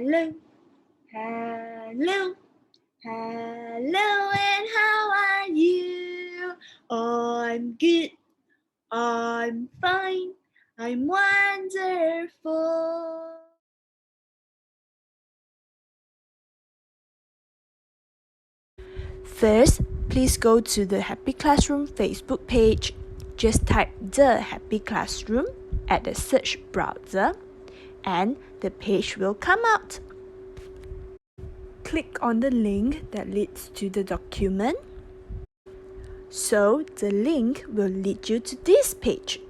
Hello, hello, hello, and how are you? I'm good, I'm fine, I'm wonderful. First, please go to the Happy Classroom Facebook page. Just type The Happy Classroom at the search browser and the page will come out. Click on the link that leads to the document. So the link will lead you to this page.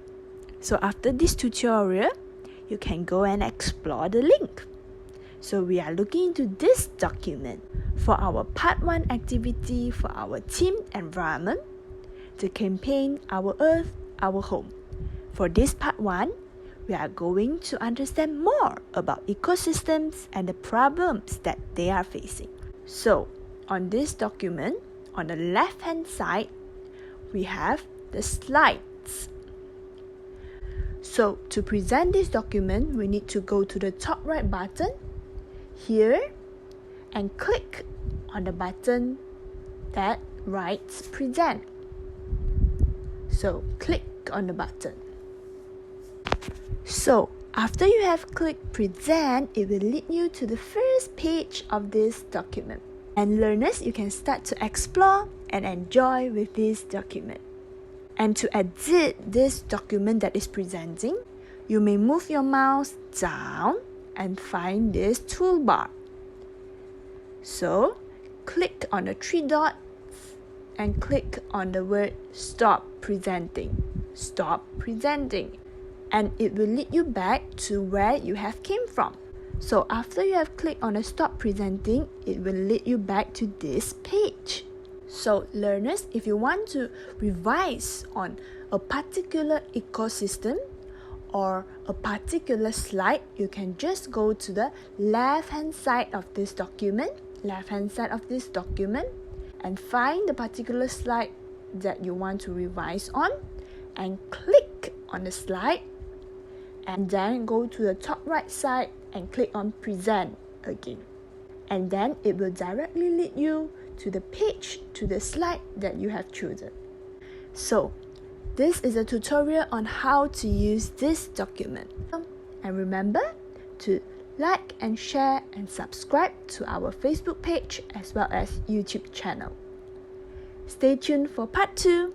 So after this tutorial, you can go and explore the link. So we are looking into this document for our part 1 activity for our team environment, the campaign Our Earth, Our Home. For this part 1, we are going to understand more about ecosystems and the problems that they are facing. So on this document, on the left hand side, we have the slides. So to present this document, we need to go to the top right button here and click on the button that writes present. So click on the button. So after you have clicked present, it will lead you to the first page of this document. And learners, you can start to explore and enjoy with this document. And to edit this document that is presenting, you may move your mouse down and find this toolbar. So click on the 3 dots and click on the word stop presenting. Stop presenting. And it will lead you back to where you have came from. So after you have clicked on the stop presenting, it will lead you back to this page. So learners, if you want to revise on a particular ecosystem or a particular slide, you can just go to the left hand side of this document, and find the particular slide that you want to revise on and click on the slide, and then go to the top right side and click on present again. And then it will directly lead you to the page, to the slide that you have chosen. So this is a tutorial on how to use this document. And remember to like and share and subscribe to our Facebook page as well as YouTube channel. Stay tuned for part 2.